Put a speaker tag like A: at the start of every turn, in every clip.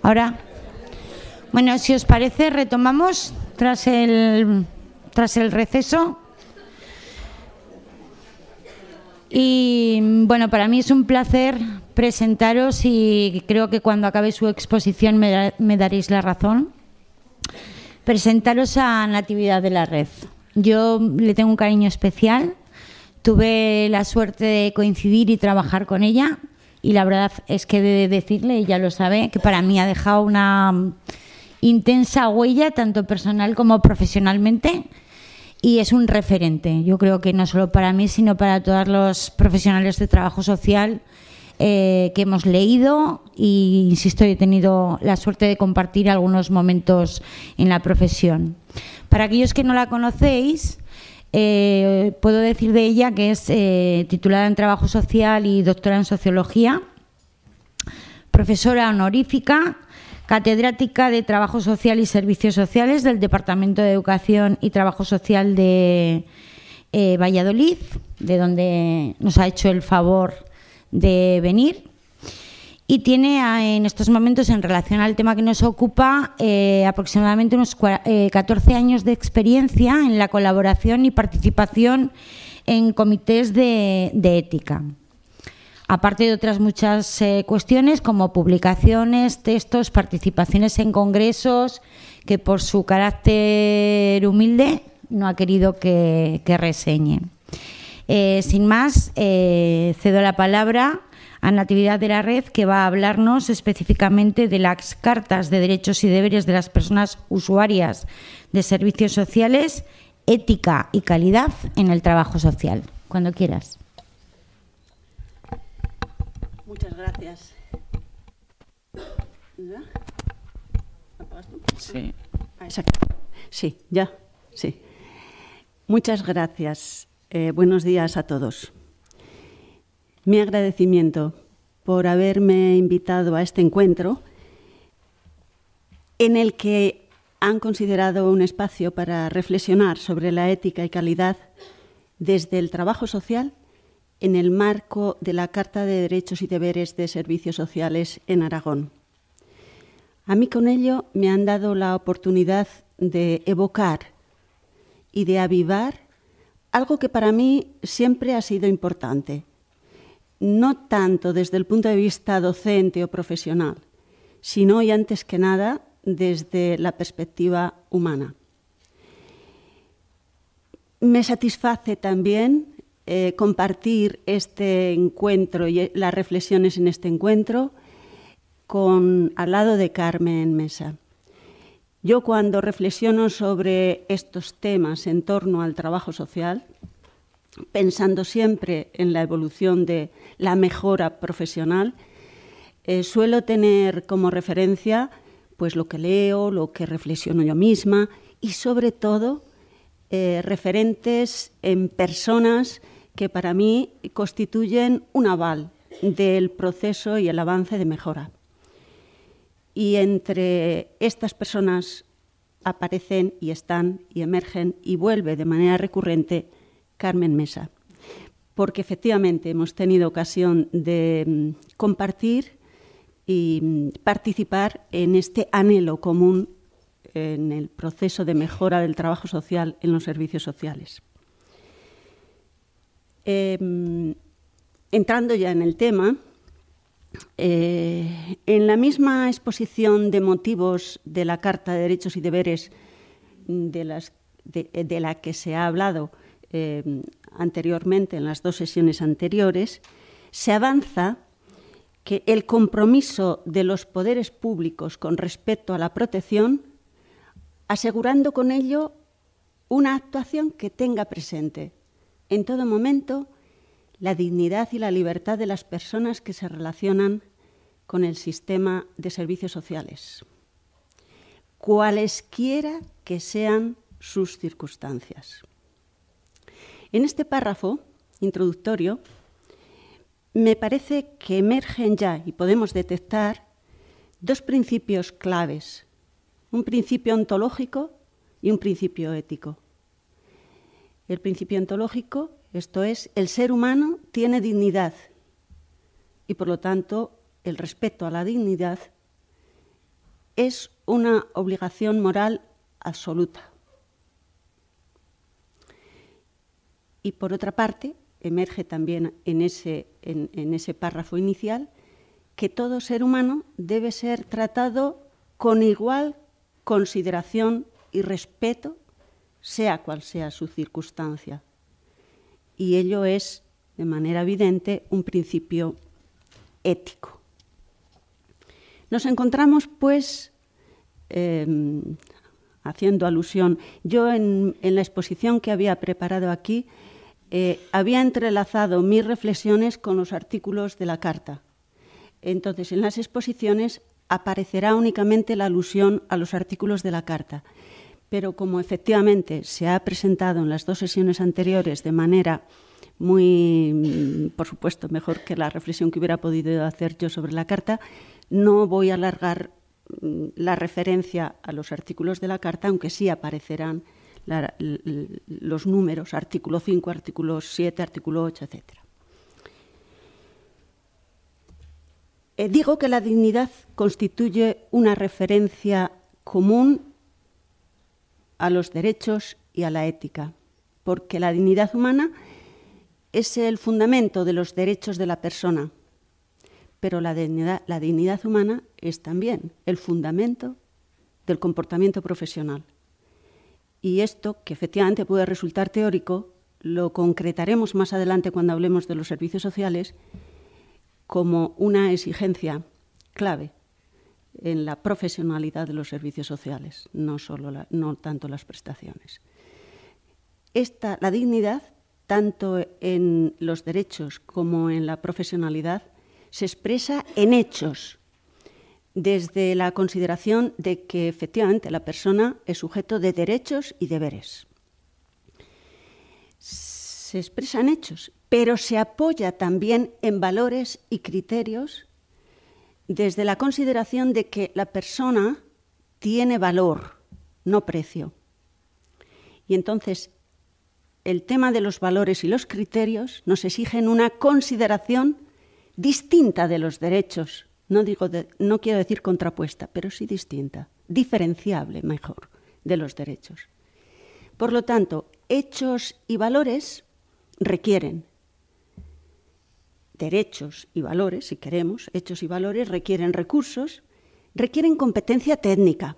A: Ahora, bueno, si os parece, retomamos tras el receso. Y bueno, para mí es un placer presentaros y creo que cuando acabe su exposición me daréis la razón. Presentaros a Natividad de la Red. Yo le tengo un cariño especial. Tuve la suerte de coincidir y trabajar con ella y la verdad es que he de decirle, ella lo sabe, que para mí ha dejado una intensa huella, tanto personal como profesionalmente, y es un referente. Yo creo que no solo para mí, sino para todos los profesionales de trabajo social que hemos leído y, insisto, he tenido la suerte de compartir algunos momentos en la profesión. Para aquellos que no la conocéis, puedo decir de ella que es titulada en Trabajo Social y doctora en Sociología, profesora honorífica, catedrática de Trabajo Social y Servicios Sociales del Departamento de Educación y Trabajo Social de Valladolid, de donde nos ha hecho el favor de venir. Y tiene en estos momentos, en relación al tema que nos ocupa, aproximadamente unos 14 años de experiencia en la colaboración y participación en comités de ética. Aparte de otras muchas cuestiones como publicaciones, textos, participaciones en congresos, que por su carácter humilde no ha querido que reseñe. Sin más, cedo la palabra a Natividad de la Red, que va a hablarnos específicamente de las cartas de derechos y deberes de las personas usuarias de servicios sociales, ética y calidad en el trabajo social. Cuando quieras.
B: Muchas gracias. ¿Ya? ¿Apagas tú? Sí. Exacto. Sí, ya. Sí. Muchas gracias. Buenos días a todos. Mi agradecimiento por haberme invitado a este encuentro en el que han considerado un espacio para reflexionar sobre la ética y calidad desde el trabajo social en el marco de la Carta de Derechos y Deberes de Servicios Sociales en Aragón. A mí con ello me han dado la oportunidad de evocar y de avivar algo que para mí siempre ha sido importante, no tanto desde el punto de vista docente o profesional, sino y antes que nada desde la perspectiva humana. Me satisface también compartir este encuentro y las reflexiones en este encuentro al lado de Carmen Mesa. Yo cuando reflexiono sobre estos temas en torno al trabajo social, pensando siempre en la evolución de la mejora profesional, suelo tener como referencia pues lo que leo, lo que reflexiono yo misma y sobre todo referentes en personas que para mí constituyen un aval del proceso y el avance de mejora. Y entre estas personas aparecen y están y emergen y vuelve de manera recurrente Carmen Mesa, porque efectivamente hemos tenido ocasión de compartir y participar en este anhelo común en el proceso de mejora del trabajo social en los servicios sociales. Entrando ya en el tema, en la misma exposición de motivos de la Carta de Derechos y Deberes de la que se ha hablado anteriormente, en las dos sesiones anteriores, se avanza que el compromiso de los poderes públicos con respecto a la protección, asegurando con ello una actuación que tenga presente en todo momento la dignidad y la libertad de las personas que se relacionan con el sistema de servicios sociales, cualesquiera que sean sus circunstancias. En este párrafo introductorio me parece que emergen ya y podemos detectar dos principios claves, un principio ontológico y un principio ético. El principio ontológico, esto es, el ser humano tiene dignidad y, por lo tanto, el respeto a la dignidad es una obligación moral absoluta. Y por otra parte, emerge también en ese párrafo inicial que todo ser humano debe ser tratado con igual consideración y respeto, sea cual sea su circunstancia. Y ello es, de manera evidente, un principio ético. Nos encontramos, pues, haciendo alusión, yo en la exposición que había preparado aquí, había entrelazado mis reflexiones con los artículos de la Carta. Entonces, en las exposiciones aparecerá únicamente la alusión a los artículos de la Carta. Pero como efectivamente se ha presentado en las dos sesiones anteriores de manera muy, por supuesto, mejor que la reflexión que hubiera podido hacer yo sobre la Carta, no voy a alargar la referencia a los artículos de la Carta, aunque sí aparecerán los números, artículo 5, artículo 7, artículo 8, etc. Digo que la dignidad constituye una referencia común a los derechos y a la ética, porque la dignidad humana es el fundamento de los derechos de la persona, pero la dignidad humana es también el fundamento del comportamiento profesional. Y esto, que efectivamente puede resultar teórico, lo concretaremos más adelante cuando hablemos de los servicios sociales como una exigencia clave en la profesionalidad de los servicios sociales, no tanto las prestaciones. La dignidad, tanto en los derechos como en la profesionalidad, se expresa en hechos, desde la consideración de que efectivamente la persona es sujeto de derechos y deberes. Se expresa en hechos, pero se apoya también en valores y criterios desde la consideración de que la persona tiene valor, no precio. Y entonces el tema de los valores y los criterios nos exigen una consideración distinta de los derechos. No quiero decir contrapuesta, pero sí distinta, diferenciable, mejor, de los derechos. Por lo tanto, hechos y valores requieren derechos y valores, si queremos, hechos y valores requieren recursos, requieren competencia técnica.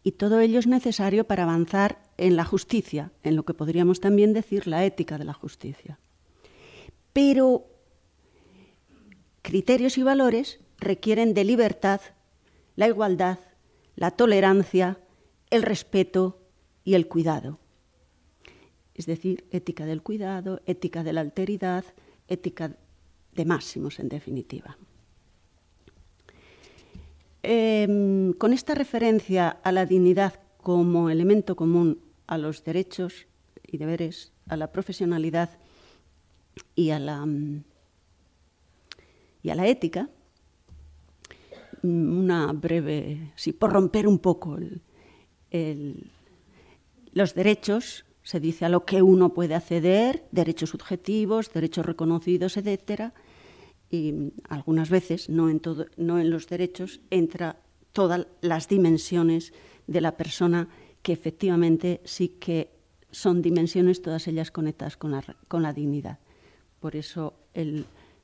B: Y todo ello es necesario para avanzar en la justicia, en lo que podríamos también decir la ética de la justicia. Pero criterios y valores requieren de libertad, la igualdad, la tolerancia, el respeto y el cuidado. Es decir, ética del cuidado, ética de la alteridad, ética de máximos, en definitiva. Con esta referencia a la dignidad como elemento común a los derechos y deberes, a la profesionalidad y a la ética, una breve, sí, por romper un poco los derechos, se dice a lo que uno puede acceder, derechos subjetivos, derechos reconocidos, etcétera, y algunas veces, no en los derechos, entra todas las dimensiones de la persona que efectivamente sí que son dimensiones, todas ellas conectadas con la dignidad. Por eso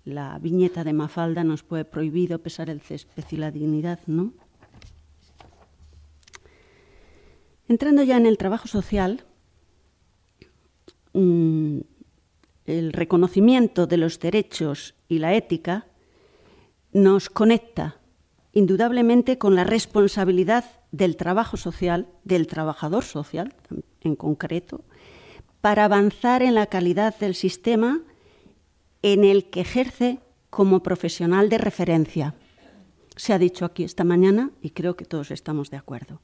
B: la viñeta de Mafalda nos puede prohibido pesar el césped y la dignidad, ¿no? Entrando ya en el trabajo social, el reconocimiento de los derechos y la ética nos conecta indudablemente con la responsabilidad del trabajo social, del trabajador social en concreto, para avanzar en la calidad del sistema en el que ejerce como profesional de referencia. Se ha dicho aquí esta mañana y creo que todos estamos de acuerdo.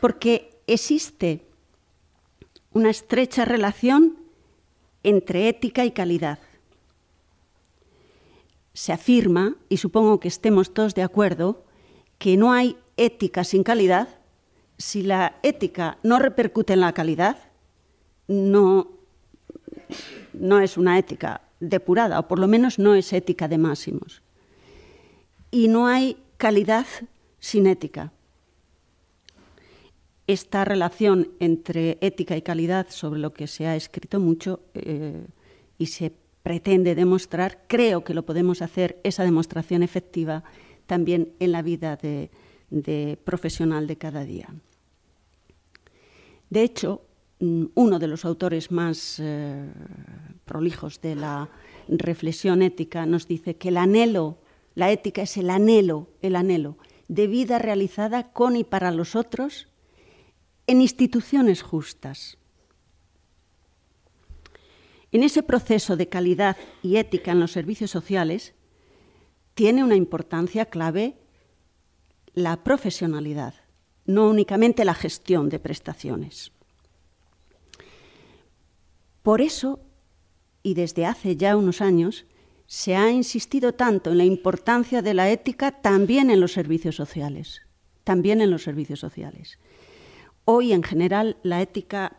B: Porque existe una estrecha relación entre ética y calidad. Se afirma, y supongo que estemos todos de acuerdo, que no hay ética sin calidad. Si la ética no repercute en la calidad, no es una ética depurada, o por lo menos no es ética de máximos. Y no hay calidad sin ética. Esta relación entre ética y calidad, sobre lo que se ha escrito mucho y se pretende demostrar, creo que lo podemos hacer, esa demostración efectiva, también en la vida de profesional de cada día. De hecho, uno de los autores más prolijos de la reflexión ética nos dice que el anhelo, la ética es el anhelo de vida realizada con y para los otros en instituciones justas. En ese proceso de calidad y ética en los servicios sociales tiene una importancia clave la profesionalidad, no únicamente la gestión de prestaciones. Por eso, y desde hace ya unos años, se ha insistido tanto en la importancia de la ética también en los servicios sociales. Hoy, en general, la ética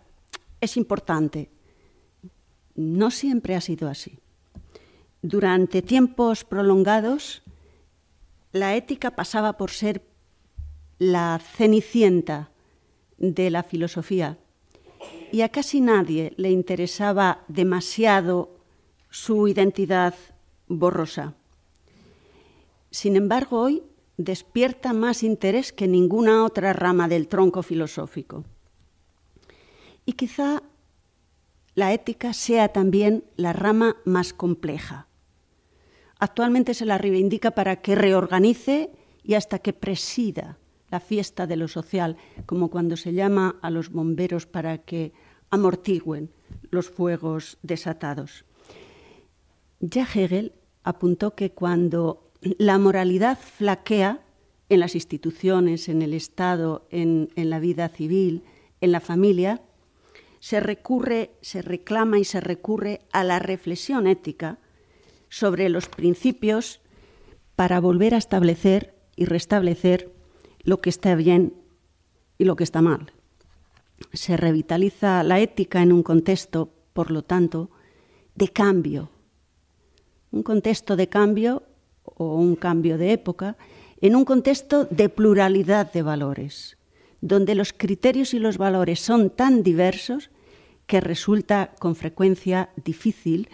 B: es importante. No siempre ha sido así. Durante tiempos prolongados, la ética pasaba por ser la cenicienta de la filosofía y a casi nadie le interesaba demasiado su identidad borrosa. Sin embargo, hoy despierta más interés que ninguna otra rama del tronco filosófico. Y quizá la ética sea también la rama más compleja. Actualmente se la reivindica para que reorganice y hasta que presida la fiesta de lo social, como cuando se llama a los bomberos para que amortigüen los fuegos desatados. Ya Hegel apuntó que cuando la moralidad flaquea en las instituciones, en el Estado, en la vida civil, en la familia, se reclama y se recurre a la reflexión ética sobre los principios para volver a establecer y restablecer lo que está bien y lo que está mal. Se revitaliza la ética en un contexto, por lo tanto, de cambio. Un contexto de cambio o un cambio de época en un contexto de pluralidad de valores, donde los criterios y los valores son tan diversos que resulta con frecuencia difícil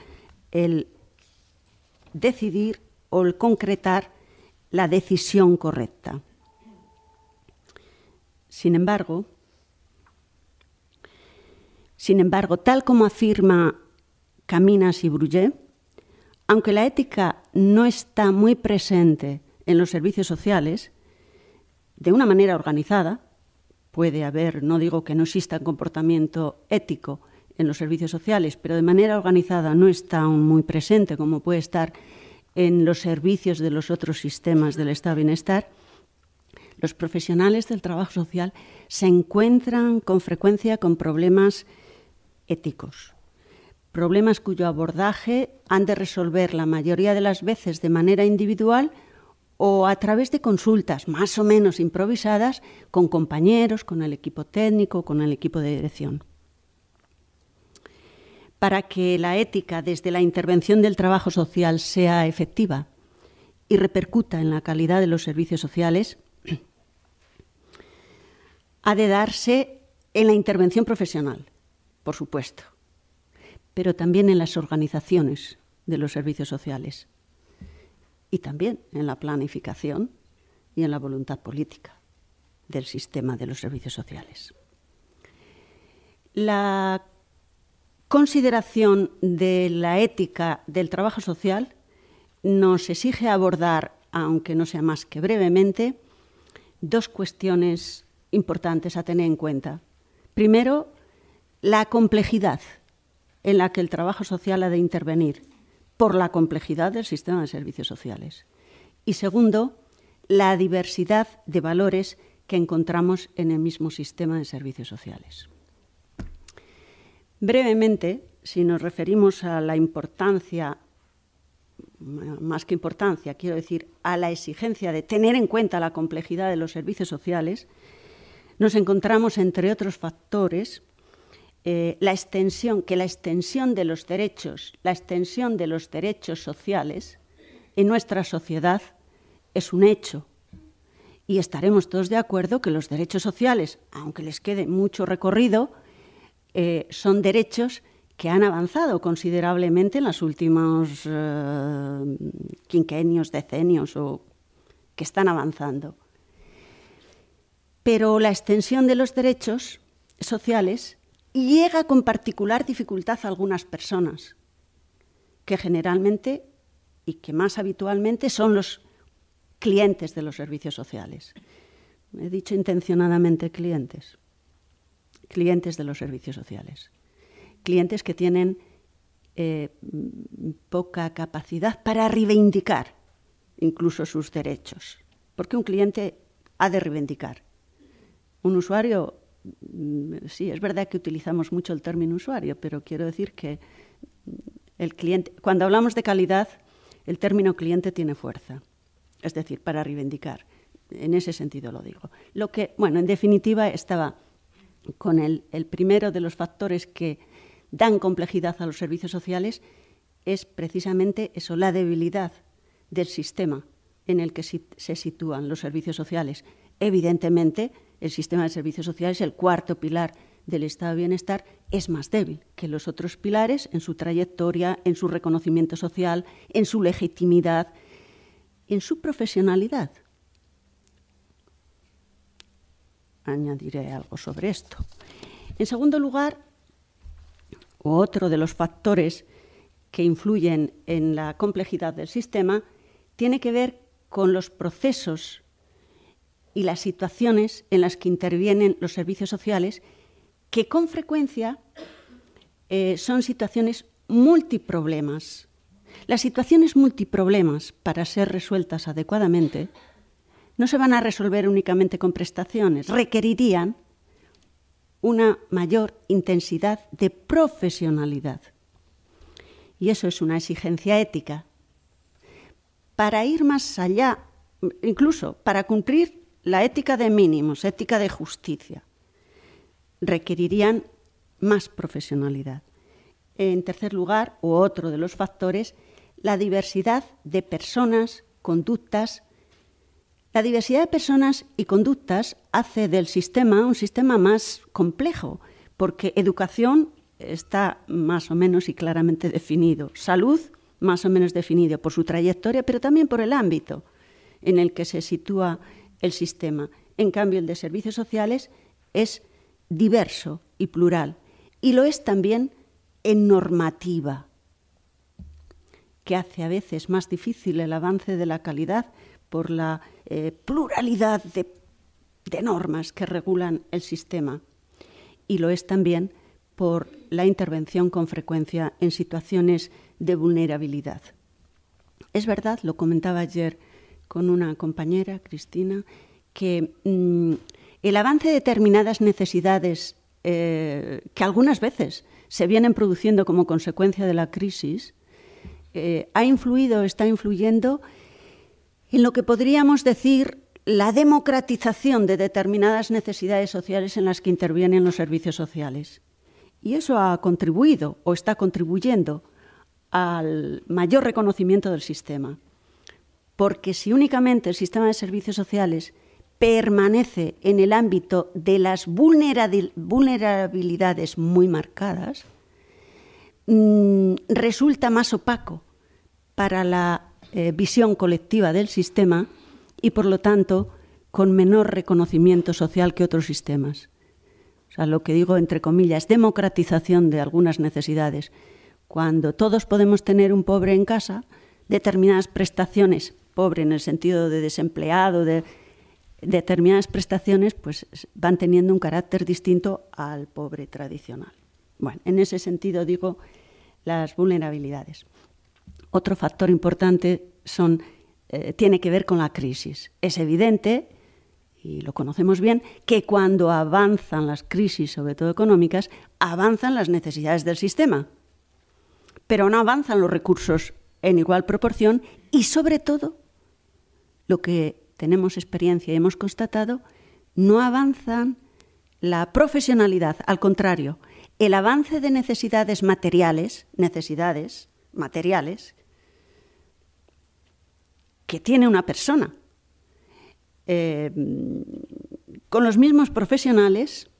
B: el decidir o el concretar la decisión correcta. Sin embargo, tal como afirma Caminas y Brugé, aunque la ética no está muy presente en los servicios sociales, de una manera organizada, puede haber, no digo que no exista comportamiento ético en los servicios sociales, pero de manera organizada no está aún muy presente como puede estar en los servicios de los otros sistemas del estado de bienestar, los profesionales del trabajo social se encuentran con frecuencia con problemas éticos, problemas cuyo abordaje han de resolver la mayoría de las veces de manera individual o a través de consultas más o menos improvisadas con compañeros, con el equipo técnico, con el equipo de dirección. Para que la ética desde la intervención del trabajo social sea efectiva y repercuta en la calidad de los servicios sociales, ha de darse en la intervención profesional, por supuesto, pero también en las organizaciones de los servicios sociales y también en la planificación y en la voluntad política del sistema de los servicios sociales. La consideración de la ética del trabajo social nos exige abordar, aunque no sea más que brevemente, dos cuestiones importantes a tener en cuenta. Primero, la complejidad en la que el trabajo social ha de intervenir por la complejidad del sistema de servicios sociales. Y segundo, la diversidad de valores que encontramos en el mismo sistema de servicios sociales. Brevemente, si nos referimos a la importancia, más que importancia, quiero decir, a la exigencia de tener en cuenta la complejidad de los servicios sociales, nos encontramos, entre otros factores, la extensión de los derechos sociales en nuestra sociedad es un hecho Y estaremos todos de acuerdo que los derechos sociales, aunque les quede mucho recorrido, son derechos que han avanzado considerablemente en los últimos quinquenios, decenios, o que están avanzando. Pero la extensión de los derechos sociales llega con particular dificultad a algunas personas, que generalmente y que más habitualmente son los clientes de los servicios sociales. He dicho intencionadamente clientes de los servicios sociales. Clientes que tienen poca capacidad para reivindicar incluso sus derechos. Porque un cliente ha de reivindicar. Un usuario, sí, es verdad que utilizamos mucho el término usuario, pero quiero decir que el cliente, cuando hablamos de calidad, el término cliente tiene fuerza. Es decir, para reivindicar. En ese sentido lo digo. Lo que, bueno, en definitiva, estaba con el primero de los factores que dan complejidad a los servicios sociales, es precisamente eso, la debilidad del sistema en el que se sitúan los servicios sociales. Evidentemente, el sistema de servicios sociales, el cuarto pilar del estado de bienestar, es más débil que los otros pilares en su trayectoria, en su reconocimiento social, en su legitimidad, en su profesionalidad. Añadiré algo sobre esto. En segundo lugar, otro de los factores que influyen en la complejidad del sistema tiene que ver con los procesos y las situaciones en las que intervienen los servicios sociales, que con frecuencia son situaciones multiproblemas. Las situaciones multiproblemas, para ser resueltas adecuadamente, no se van a resolver únicamente con prestaciones, requerirían una mayor intensidad de profesionalidad. Y eso es una exigencia ética. Para ir más allá, incluso para cumplir la ética de mínimos, ética de justicia, requerirían más profesionalidad. En tercer lugar, u otro de los factores, la diversidad de personas, conductas. La diversidad de personas y conductas hace del sistema un sistema más complejo, porque educación está más o menos y claramente definido, salud más o menos definido por su trayectoria, pero también por el ámbito en el que se sitúa el sistema. En cambio, el de servicios sociales es diverso y plural, y lo es también en normativa, que hace a veces más difícil el avance de la calidad por la pluralidad de normas que regulan el sistema, y lo es también por la intervención con frecuencia en situaciones de vulnerabilidad. Es verdad, lo comentaba ayer con una compañera, Cristina, que el avance de determinadas necesidades que algunas veces se vienen produciendo como consecuencia de la crisis ha influido, está influyendo en lo que podríamos decir la democratización de determinadas necesidades sociales en las que intervienen los servicios sociales. Y eso ha contribuido o está contribuyendo al mayor reconocimiento del sistema. Porque si únicamente el sistema de servicios sociales permanece en el ámbito de las vulnerabilidades muy marcadas, resulta más opaco para la visión colectiva del sistema y, por lo tanto, con menor reconocimiento social que otros sistemas. O sea, lo que digo, entre comillas, democratización de algunas necesidades. Cuando todos podemos tener un pobre en casa, determinadas prestaciones, pobre en el sentido de desempleado, de determinadas prestaciones, pues van teniendo un carácter distinto al pobre tradicional. Bueno, en ese sentido digo las vulnerabilidades. Otro factor importante tiene que ver con la crisis. Es evidente, y lo conocemos bien, que cuando avanzan las crisis, sobre todo económicas, avanzan las necesidades del sistema, pero no avanzan los recursos en igual proporción y, sobre todo, lo que tenemos experiencia y hemos constatado, no avanzan la profesionalidad, al contrario, el avance de necesidades materiales que tiene una persona, con los mismos profesionales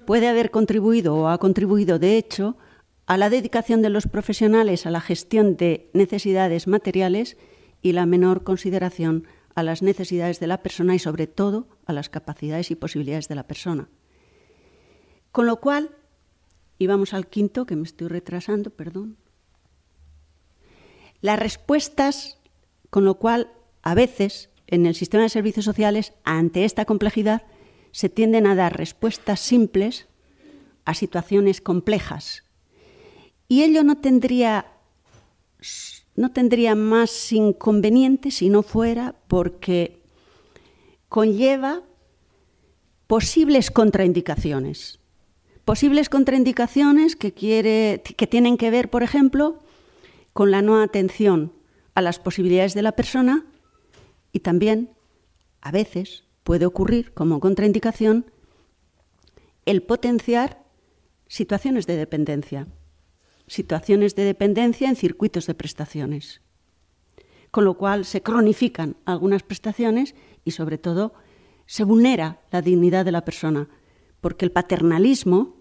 B: puede haber contribuido o ha contribuido, de hecho, a la dedicación de los profesionales a la gestión de necesidades materiales y la menor consideración a las necesidades de la persona y, sobre todo, a las capacidades y posibilidades de la persona. Con lo cual, y vamos al quinto, que me estoy retrasando, perdón. Las respuestas, con lo cual, a veces, en el sistema de servicios sociales, ante esta complejidad, se tienden a dar respuestas simples a situaciones complejas. Y ello no tendría más inconveniente si no fuera porque conlleva posibles contraindicaciones. Posibles contraindicaciones que tienen que ver, por ejemplo, con la no atención a las posibilidades de la persona y también, a veces, puede ocurrir como contraindicación el potenciar situaciones de dependencia en circuitos de prestaciones, con lo cual se cronifican algunas prestaciones y, sobre todo, se vulnera la dignidad de la persona, porque el paternalismo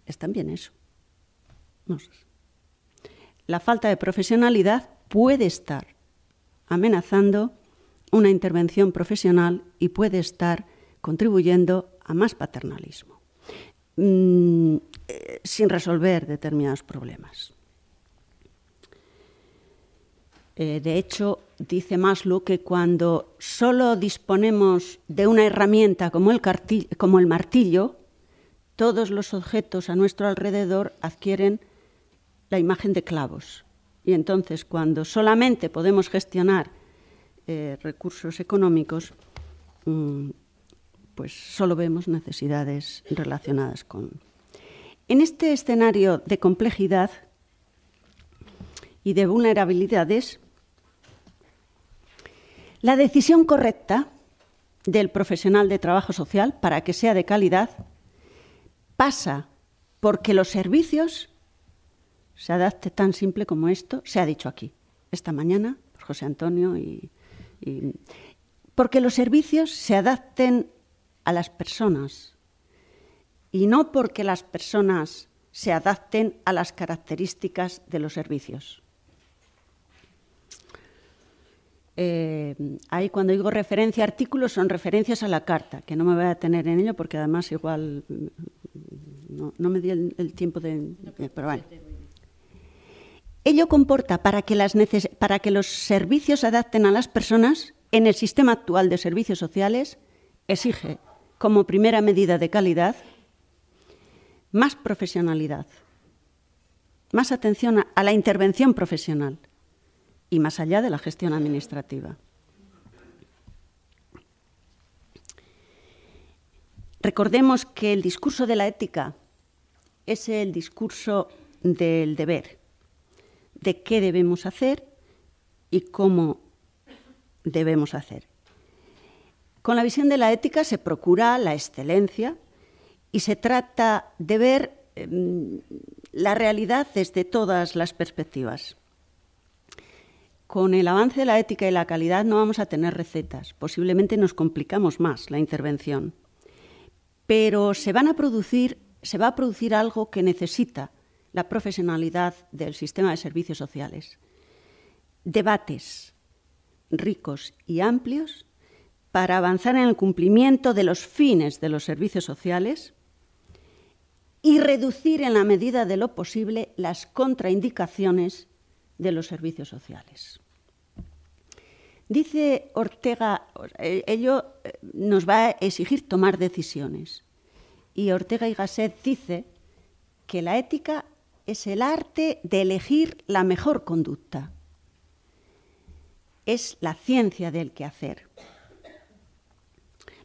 B: es también eso. La falta de profesionalidad puede estar amenazando una intervención profesional y puede estar contribuyendo a más paternalismo, sin resolver determinados problemas. De hecho, dice Maslow que cuando solo disponemos de una herramienta como el martillo, todos los objetos a nuestro alrededor adquieren la imagen de clavos. Y entonces, cuando solamente podemos gestionar recursos económicos, pues solo vemos necesidades relacionadas con... En este escenario de complejidad y de vulnerabilidades, la decisión correcta del profesional de trabajo social para que sea de calidad pasa porque los servicios se adapten, tan simple como esto, se ha dicho aquí, esta mañana, por José Antonio, porque los servicios se adapten a las personas y no porque las personas se adapten a las características de los servicios. Ahí cuando digo referencia a artículos son referencias a la carta, que no me voy a detener en ello porque además igual no me di el tiempo de... Pero bueno. Ello comporta para que los servicios se adapten a las personas, en el sistema actual de servicios sociales, exige como primera medida de calidad más profesionalidad, más atención a la intervención profesional y más allá de la gestión administrativa. Recordemos que el discurso de la ética es el discurso del deber, de qué debemos hacer y cómo debemos hacer. Con la visión de la ética se procura la excelencia y se trata de ver la realidad desde todas las perspectivas. Con el avance de la ética y la calidad no vamos a tener recetas, posiblemente nos complicamos más la intervención, pero se va a producir algo que necesita la profesionalidad del sistema de servicios sociales. Debates ricos y amplios para avanzar en el cumplimiento de los fines de los servicios sociales y reducir en la medida de lo posible las contraindicaciones de los servicios sociales. Dice Ortega, ello nos va a exigir tomar decisiones. Y Ortega y Gasset dice que la ética es el arte de elegir la mejor conducta. Es la ciencia del quehacer.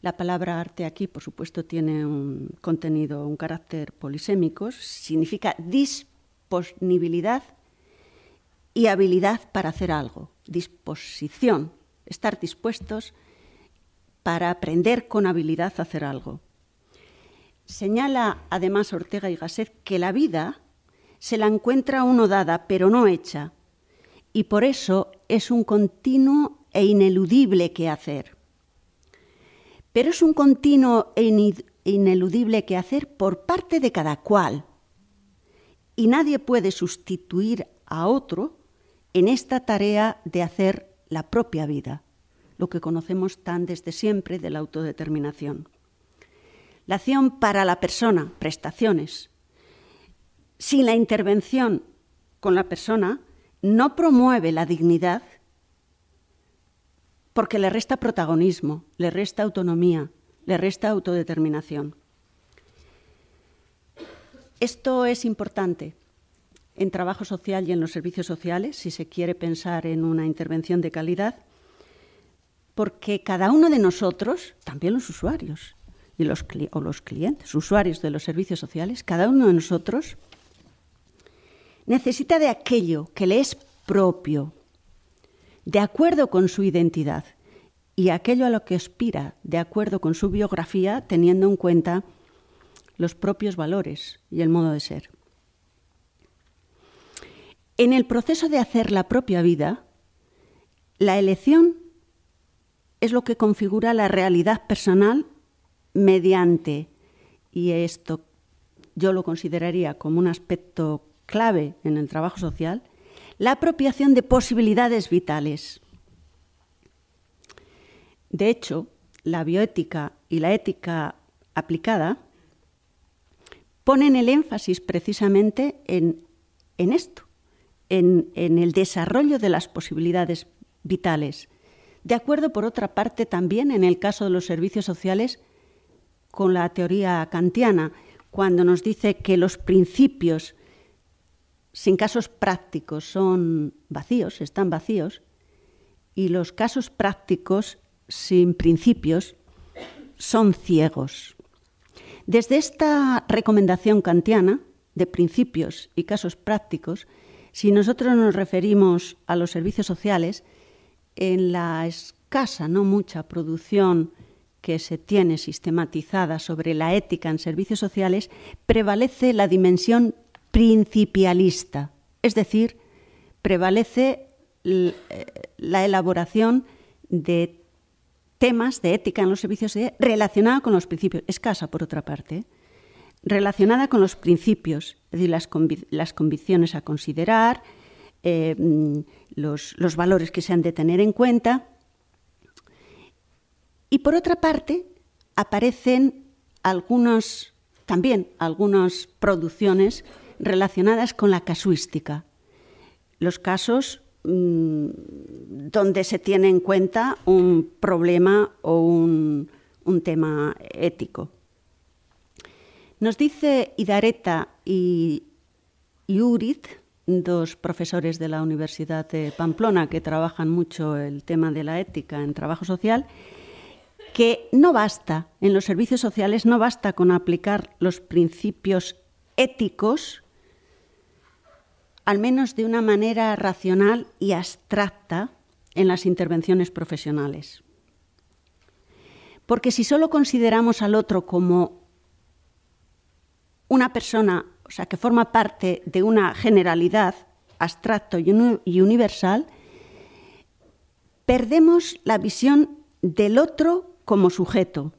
B: La palabra arte aquí, por supuesto, tiene un contenido, un carácter polisémico, significa disponibilidad y habilidad para hacer algo, disposición, estar dispuestos para aprender con habilidad a hacer algo. Señala además Ortega y Gasset que la vida se la encuentra uno dada, pero no hecha, y por eso es un continuo e ineludible quehacer. Pero es un continuo e ineludible quehacer por parte de cada cual. Y nadie puede sustituir a otro en esta tarea de hacer la propia vida, lo que conocemos tan desde siempre de la autodeterminación. La acción para la persona, prestaciones, sin la intervención con la persona, no promueve la dignidad porque le resta protagonismo, le resta autonomía, le resta autodeterminación. Esto es importante en trabajo social y en los servicios sociales, si se quiere pensar en una intervención de calidad, porque cada uno de nosotros, también los usuarios y los clientes, usuarios de los servicios sociales, cada uno de nosotros necesita de aquello que le es propio, de acuerdo con su identidad, y aquello a lo que aspira, de acuerdo con su biografía, teniendo en cuenta los propios valores y el modo de ser. En el proceso de hacer la propia vida, la elección es lo que configura la realidad personal mediante, y esto yo lo consideraría como un aspecto clave en el trabajo social, la apropiación de posibilidades vitales. De hecho, la bioética y la ética aplicada ponen el énfasis precisamente en esto, en el desarrollo de las posibilidades vitales. De acuerdo, por otra parte, también en el caso de los servicios sociales, con la teoría kantiana, cuando nos dice que los principios sin casos prácticos son vacíos, están vacíos, y los casos prácticos sin principios son ciegos. Desde esta recomendación kantiana de principios y casos prácticos, si nosotros nos referimos a los servicios sociales, en la escasa, no mucha producción que se tiene sistematizada sobre la ética en servicios sociales, prevalece la dimensión principialista, es decir, prevalece la elaboración de temas de ética en los servicios sociales relacionada con los principios, escasa por otra parte, relacionada con los principios, es decir, las convicciones a considerar, los valores que se han de tener en cuenta. Y por otra parte, aparecen también algunas producciones relacionadas con la casuística. Los casos donde se tiene en cuenta un problema o un tema ético. Nos dice Idareta y Uriz, dos profesores de la Universidad de Pamplona que trabajan mucho el tema de la ética en trabajo social, que no basta, en los servicios sociales no basta con aplicar los principios éticos, al menos de una manera racional y abstracta, en las intervenciones profesionales. Porque si solo consideramos al otro como una persona, o sea, que forma parte de una generalidad abstracto y universal, perdemos la visión del otro como sujeto.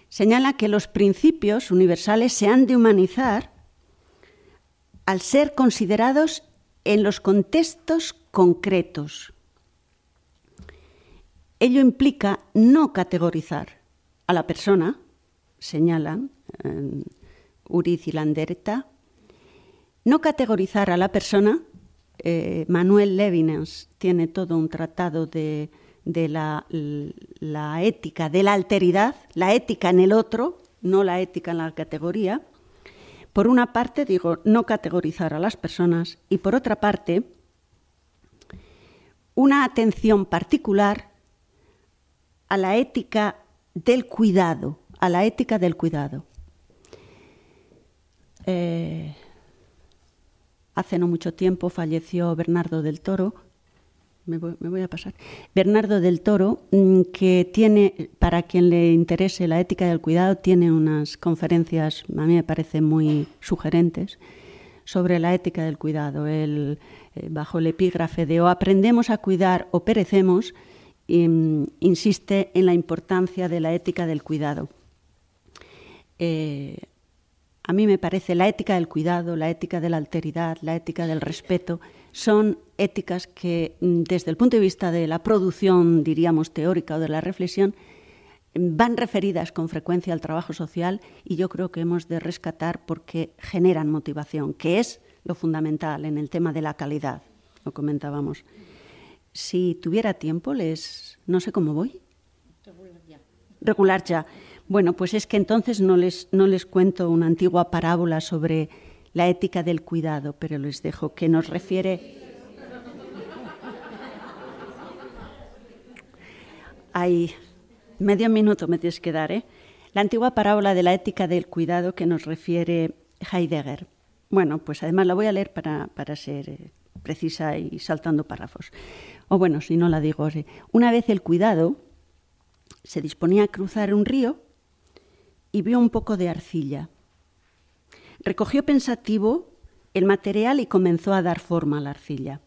B: Señala que los principios universales se han de humanizar al ser considerados en los contextos concretos. Ello implica no categorizar a la persona, señalan Uriz y Landerta, no categorizar a la persona. Manuel Levinas tiene todo un tratado de la ética de la alteridad, la ética en el otro, no la ética en la categoría. Por una parte, digo, no categorizar a las personas, y por otra parte, una atención particular a la ética del cuidado, Hace no mucho tiempo falleció Bernardo del Toro, Bernardo del Toro, que tiene, para quien le interese la ética del cuidado, tiene unas conferencias, a mí me parecen muy sugerentes, sobre la ética del cuidado. Bajo el epígrafe de o aprendemos a cuidar o perecemos, insiste en la importancia de la ética del cuidado. A mí me parece la ética del cuidado, la ética de la alteridad, la ética del respeto, son éticas que desde el punto de vista de la producción, diríamos, teórica o de la reflexión, van referidas con frecuencia al trabajo social y yo creo que hemos de rescatar porque generan motivación, que es lo fundamental en el tema de la calidad, lo comentábamos. Si tuviera tiempo, no sé cómo voy. Regular ya. Bueno, pues es que entonces no les cuento una antigua parábola sobre la ética del cuidado, pero les dejo que nos refiere... Hay medio minuto me tienes que dar, ¿eh? La antigua parábola de la ética del cuidado que nos refiere Heidegger. Bueno, pues además la voy a leer para ser precisa y saltando párrafos. O bueno, si no la digo. Una vez el cuidado se disponía a cruzar un río y vio un poco de arcilla. Recogió pensativo el material y comenzó a dar forma a la arcilla.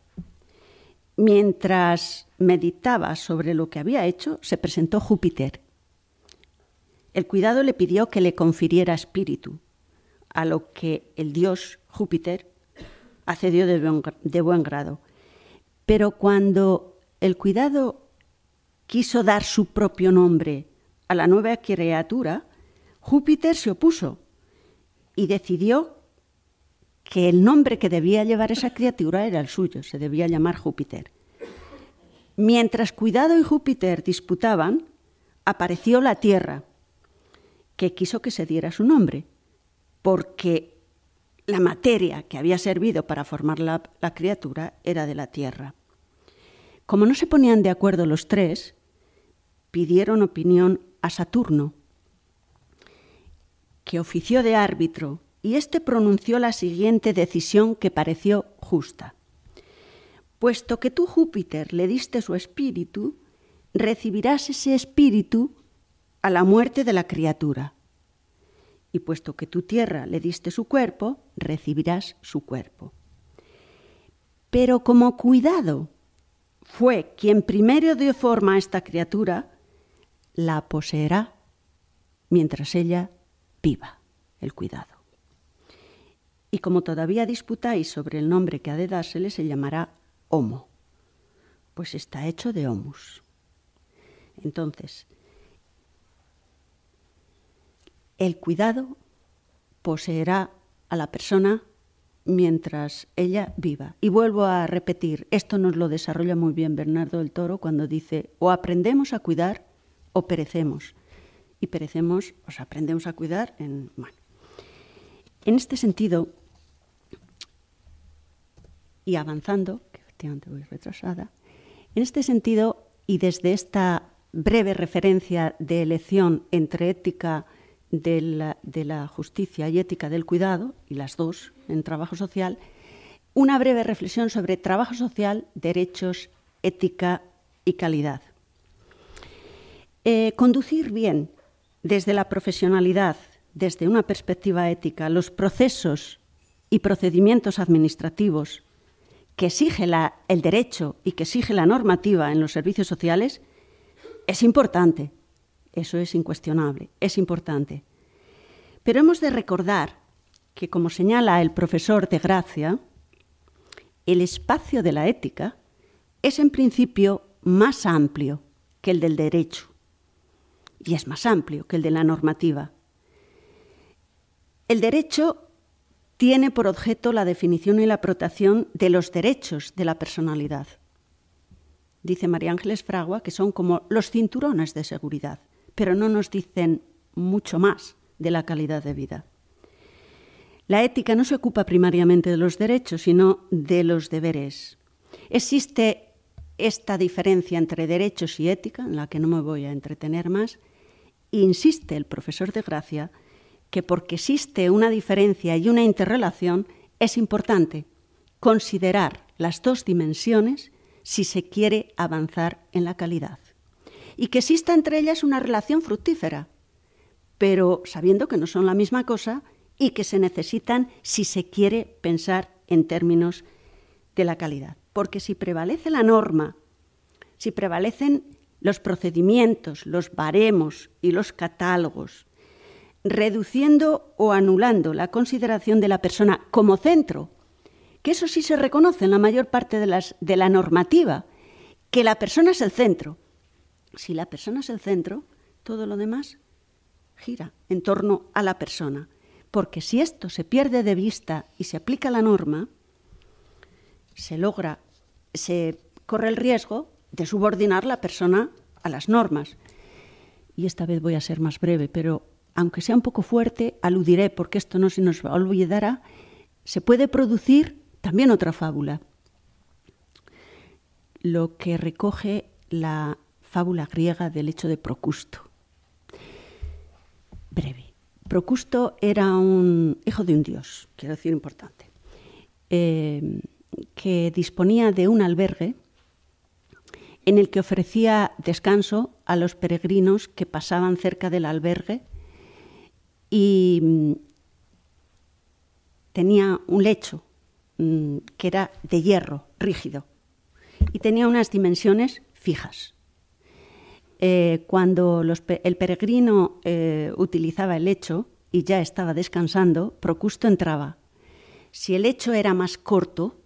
B: Mientras meditaba sobre lo que había hecho, se presentó Júpiter. El cuidado le pidió que le confiriera espíritu, a lo que el dios Júpiter accedió de buen grado. Pero cuando el cuidado quiso dar su propio nombre a la nueva criatura, Júpiter se opuso y decidió que el nombre que debía llevar esa criatura era el suyo, se debía llamar Júpiter. Mientras Cuidado y Júpiter disputaban, apareció la Tierra, que quiso que se diera su nombre, porque la materia que había servido para formar la criatura era de la Tierra. Como no se ponían de acuerdo los tres, pidieron opinión a Saturno, que ofició de árbitro, y éste pronunció la siguiente decisión que pareció justa. Puesto que tú, Júpiter, le diste su espíritu, recibirás ese espíritu a la muerte de la criatura. Y puesto que tú, Tierra, le diste su cuerpo, recibirás su cuerpo. Pero como Cuidado fue quien primero dio forma a esta criatura, la poseerá mientras ella viva, el cuidado. Y como todavía disputáis sobre el nombre que ha de dársele, se llamará Homo, pues está hecho de homus. Entonces, el cuidado poseerá a la persona mientras ella viva. Y vuelvo a repetir, esto nos lo desarrolla muy bien Bernardo del Toro cuando dice, o aprendemos a cuidar o perecemos. Y perecemos, o aprendemos a cuidar en este sentido, y avanzando, que efectivamente voy retrasada, en este sentido, y desde esta breve referencia de elección entre ética de la justicia y ética del cuidado, y las dos en trabajo social, una breve reflexión sobre trabajo social, derechos, ética y calidad. Conducir bien desde la profesionalidad, desde una perspectiva ética, los procesos y procedimientos administrativos que exige el derecho y que exige la normativa en los servicios sociales es importante. Eso es incuestionable, es importante. Pero hemos de recordar que, como señala el profesor de Gracia, el espacio de la ética es en principio más amplio que el del derecho y es más amplio que el de la normativa. El derecho tiene por objeto la definición y la protección de los derechos de la personalidad. Dice María Ángeles Fragua que son como los cinturones de seguridad, pero no nos dicen mucho más de la calidad de vida. La ética no se ocupa primariamente de los derechos, sino de los deberes. Existe esta diferencia entre derechos y ética, en la que no me voy a entretener más, e insiste el profesor de Gracia que porque existe una diferencia y una interrelación, es importante considerar las dos dimensiones si se quiere avanzar en la calidad. Y que exista entre ellas una relación fructífera, pero sabiendo que no son la misma cosa y que se necesitan si se quiere pensar en términos de la calidad. Porque si prevalece la norma, si prevalecen los procedimientos, los baremos y los catálogos, reduciendo o anulando la consideración de la persona como centro, que eso sí se reconoce en la mayor parte de la normativa, que la persona es el centro. Si la persona es el centro, todo lo demás gira en torno a la persona. Porque si esto se pierde de vista y se aplica la norma, se corre el riesgo de subordinar la persona a las normas. Y esta vez voy a ser más breve, pero aunque sea un poco fuerte, aludiré, porque esto no se nos olvidará, se puede producir también otra fábula, lo que recoge la fábula griega del hecho de Procusto. Breve. Procusto era un hijo de un dios, quiero decir importante, que disponía de un albergue en el que ofrecía descanso a los peregrinos que pasaban cerca del albergue y tenía un lecho que era de hierro, rígido, y tenía unas dimensiones fijas. Cuando el peregrino utilizaba el lecho y ya estaba descansando, Procusto entraba. Si el lecho era más corto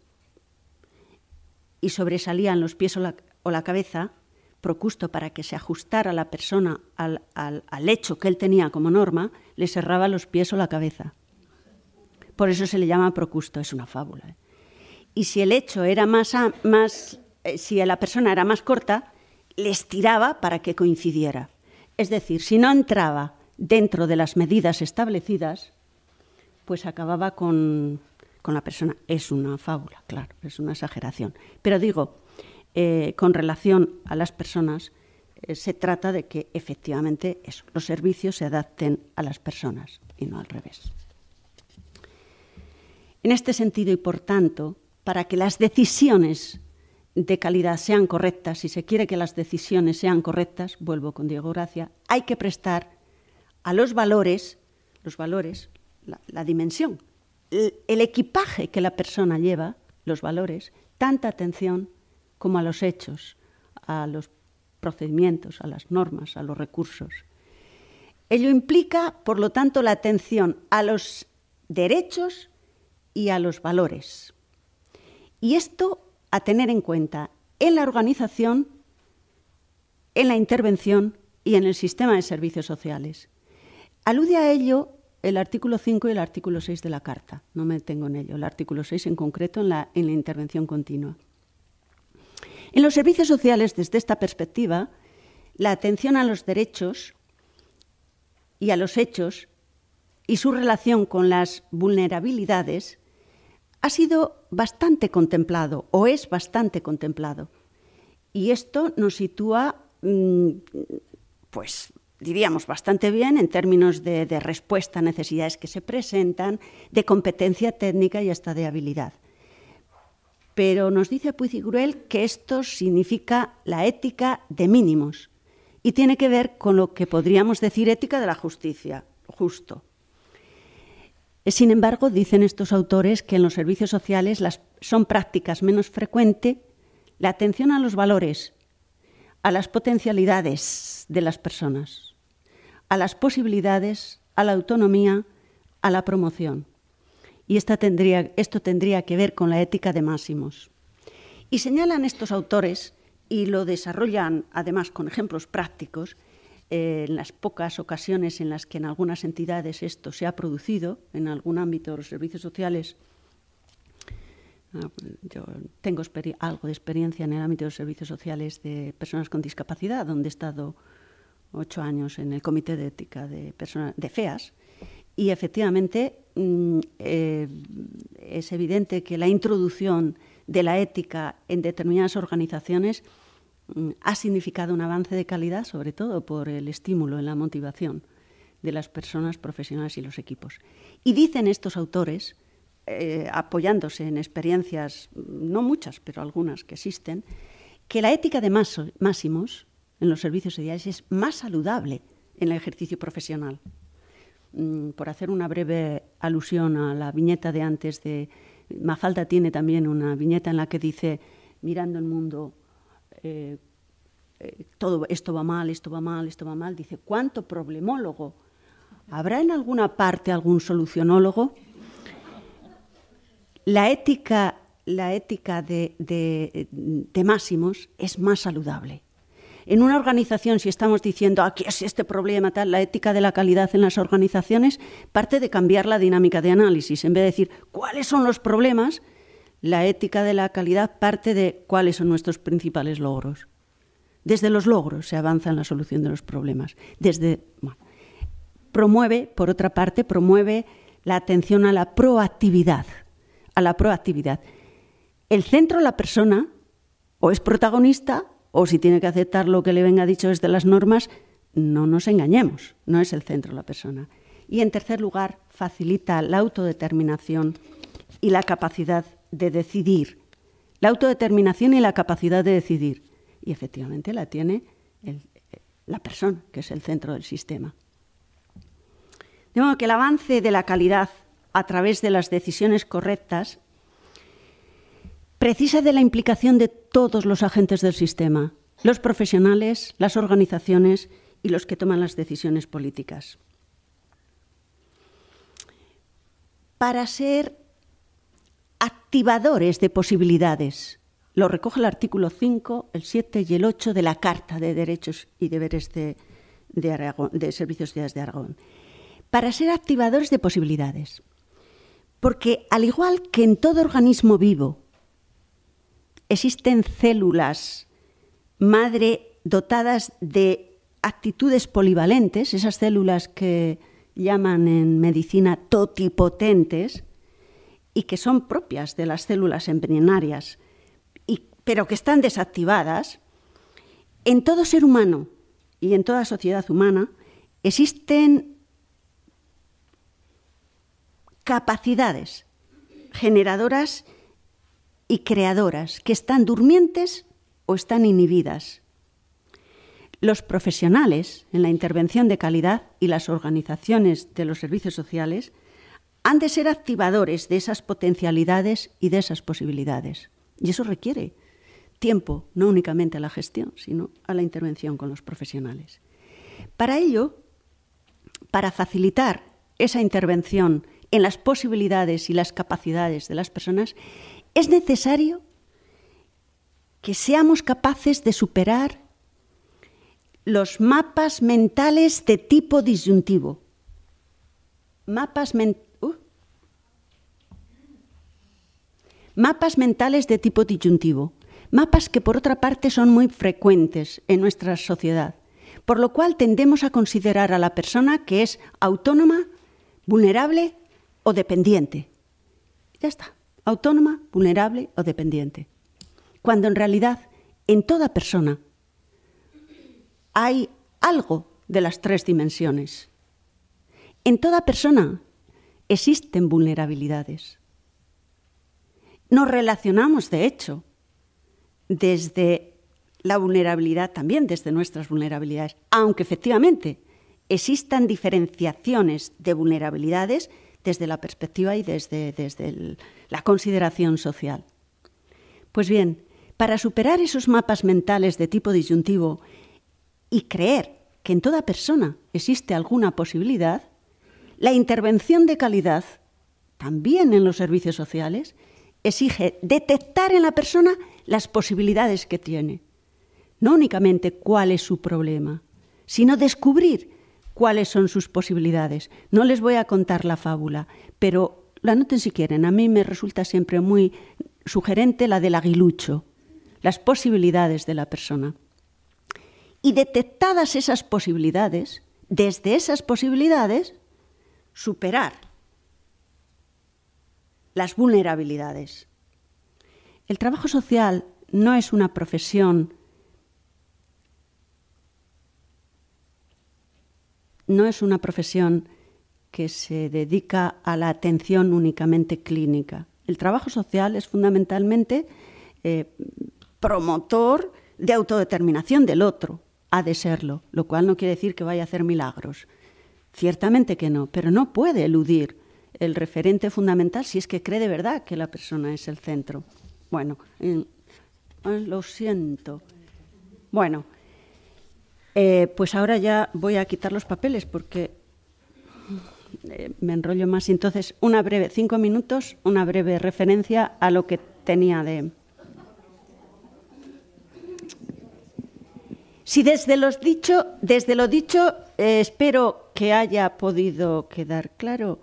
B: y sobresalían los pies o la cabeza, Procusto, para que se ajustara la persona al lecho que él tenía como norma, le cerraba los pies o la cabeza. Por eso se le llama Procusto, es una fábula. Y si el lecho era si la persona era más corta, le estiraba para que coincidiera. Es decir, si no entraba dentro de las medidas establecidas, pues acababa con la persona. Es una fábula, claro, es una exageración. Pero digo, con relación a las personas, se trata de que efectivamente los servicios se adapten a las personas y no al revés. En este sentido y por tanto, para que las decisiones de calidad sean correctas, si se quiere que las decisiones sean correctas, vuelvo con Diego Gracia, hay que prestar a los valores, la dimensión, el equipaje que la persona lleva, los valores, tanta atención como a los hechos, a los procedimientos, a las normas, a los recursos. Ello implica, por lo tanto, la atención a los derechos y a los valores. Y esto a tener en cuenta en la organización, en la intervención y en el sistema de servicios sociales. Alude a ello el artículo 5 y el artículo 6 de la Carta. No me detengo en ello. El artículo 6 en concreto en la intervención continua. En los servicios sociales, desde esta perspectiva, la atención a los derechos y a los hechos y su relación con las vulnerabilidades ha sido bastante contemplado o es bastante contemplado. Y esto nos sitúa, pues diríamos, bastante bien en términos de respuesta a necesidades que se presentan, de competencia técnica y hasta de habilidad. Pero nos dice Puig-Gruel que esto significa la ética de mínimos y tiene que ver con lo que podríamos decir ética de la justicia, justo. Sin embargo, dicen estos autores que en los servicios sociales son prácticas menos frecuentes la atención a los valores, a las potencialidades de las personas, a las posibilidades, a la autonomía, a la promoción. Y esto tendría que ver con la ética de máximos. Y señalan estos autores, y lo desarrollan además con ejemplos prácticos, en las pocas ocasiones en las que en algunas entidades esto se ha producido, en algún ámbito de los servicios sociales. Yo tengo algo de experiencia en el ámbito de los servicios sociales de personas con discapacidad, donde he estado 8 años en el Comité de Ética de FEAS, y efectivamente es evidente que la introducción de la ética en determinadas organizaciones ha significado un avance de calidad, sobre todo por el estímulo en la motivación de las personas profesionales y los equipos. Y dicen estos autores, apoyándose en experiencias, no muchas, pero algunas que existen, que la ética de máximos en los servicios sociales es más saludable en el ejercicio profesional. Por hacer una breve alusión a la viñeta de antes de... Mafalda tiene también una viñeta en la que dice, mirando el mundo, todo esto va mal, esto va mal, esto va mal. Dice, ¿cuánto problemólogo? ¿Habrá en alguna parte algún solucionólogo? La ética de máximos es más saludable. En una organización, si estamos diciendo, aquí es este problema, tal, la ética de la calidad en las organizaciones parte de cambiar la dinámica de análisis. En vez de decir, ¿cuáles son los problemas? La ética de la calidad parte de cuáles son nuestros principales logros. Desde los logros se avanza en la solución de los problemas. Por otra parte, promueve la atención a la proactividad. El centro, la persona, o es protagonista, o si tiene que aceptar lo que le venga dicho desde las normas, no nos engañemos, no es el centro la persona. Y en tercer lugar, facilita la autodeterminación y la capacidad de decidir. La autodeterminación y la capacidad de decidir. Y efectivamente la tiene la persona, que es el centro del sistema. De modo que el avance de la calidad a través de las decisiones correctas precisa de la implicación de todos los agentes del sistema, los profesionales, las organizaciones y los que toman las decisiones políticas. Para ser activadores de posibilidades, lo recoge el artículo 5, el 7 y el 8 de la Carta de Derechos y Deberes de Servicios Sociales de Aragón. Para ser activadores de posibilidades, porque al igual que en todo organismo vivo, existen células madre dotadas de actitudes polivalentes, esas células que llaman en medicina totipotentes y que son propias de las células embrionarias, pero que están desactivadas. En todo ser humano y en toda sociedad humana existen capacidades generadoras y creadoras que están durmientes o están inhibidas. Los profesionales en la intervención de calidad y las organizaciones de los servicios sociales han de ser activadores de esas potencialidades y de esas posibilidades. Y eso requiere tiempo, no únicamente a la gestión, sino a la intervención con los profesionales. Para ello, para facilitar esa intervención en las posibilidades y las capacidades de las personas, es necesario que seamos capaces de superar los mapas mentales de tipo disyuntivo. Mapas mentales de tipo disyuntivo. Mapas que, por otra parte, son muy frecuentes en nuestra sociedad, por lo cual tendemos a considerar a la persona que es autónoma, vulnerable o dependiente. Ya está. Autónoma, vulnerable o dependiente. Cuando en realidad en toda persona hay algo de las tres dimensiones. En toda persona existen vulnerabilidades. Nos relacionamos, de hecho, desde la vulnerabilidad, también desde nuestras vulnerabilidades, aunque efectivamente existan diferenciaciones de vulnerabilidades desde la perspectiva y desde la consideración social. Pues bien, para superar esos mapas mentales de tipo disyuntivo y creer que en toda persona existe alguna posibilidad, la intervención de calidad, también en los servicios sociales, exige detectar en la persona las posibilidades que tiene. No únicamente cuál es su problema, sino descubrir cuáles son sus posibilidades. No les voy a contar la fábula, pero la anoten si quieren. A mí me resulta siempre muy sugerente la del aguilucho, las posibilidades de la persona. Y detectadas esas posibilidades, desde esas posibilidades, superar las vulnerabilidades. El trabajo social no es una profesión, que se dedica a la atención únicamente clínica. El trabajo social es fundamentalmente promotor de autodeterminación del otro. Ha de serlo, lo cual no quiere decir que vaya a hacer milagros. Ciertamente que no, pero no puede eludir el referente fundamental si es que cree de verdad que la persona es el centro. Bueno, lo siento. Bueno, pues ahora ya voy a quitar los papeles porque me enrollo más. Entonces, 5 minutos, una breve referencia a lo que tenía de... Si desde lo dicho, espero que haya podido quedar claro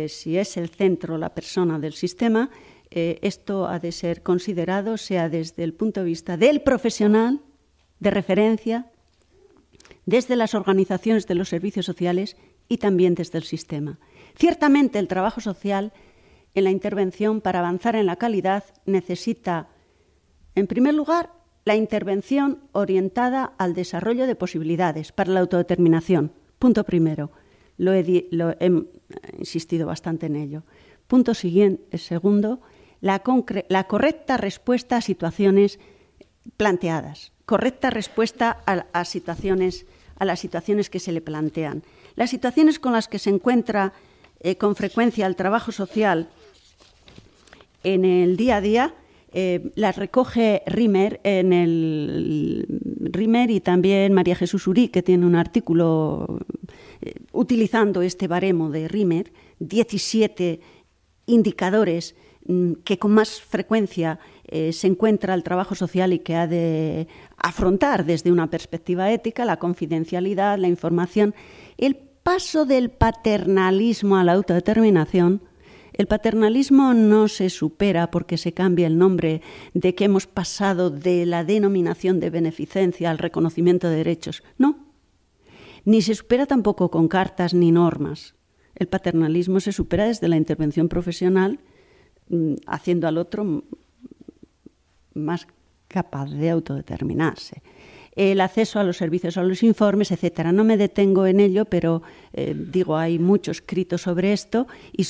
B: si es el centro la persona del sistema, esto ha de ser considerado, sea desde el punto de vista del profesional, de referencia, desde las organizaciones de los servicios sociales y también desde el sistema. Ciertamente, el trabajo social en la intervención para avanzar en la calidad necesita, en primer lugar, la intervención orientada al desarrollo de posibilidades para la autodeterminación. Punto primero. He insistido bastante en ello. Punto segundo, la correcta respuesta a situaciones planteadas. Correcta respuesta a las situaciones que se le plantean. Las situaciones con las que se encuentra con frecuencia el trabajo social en el día a día las recoge Rimmer y también María Jesús Urí, que tiene un artículo utilizando este baremo de Rimmer, 17 indicadores que con más frecuencia se encuentra el trabajo social y que ha de afrontar desde una perspectiva ética: la confidencialidad, la información, el paso del paternalismo a la autodeterminación. El paternalismo no se supera porque se cambia el nombre, de que hemos pasado de la denominación de beneficencia al reconocimiento de derechos. No, ni se supera tampoco con cartas ni normas. El paternalismo se supera desde la intervención profesional, haciendo al otro más capaz de autodeterminarse. El acceso a los servicios, a los informes, etcétera. No me detengo en ello, pero hay mucho escrito sobre esto y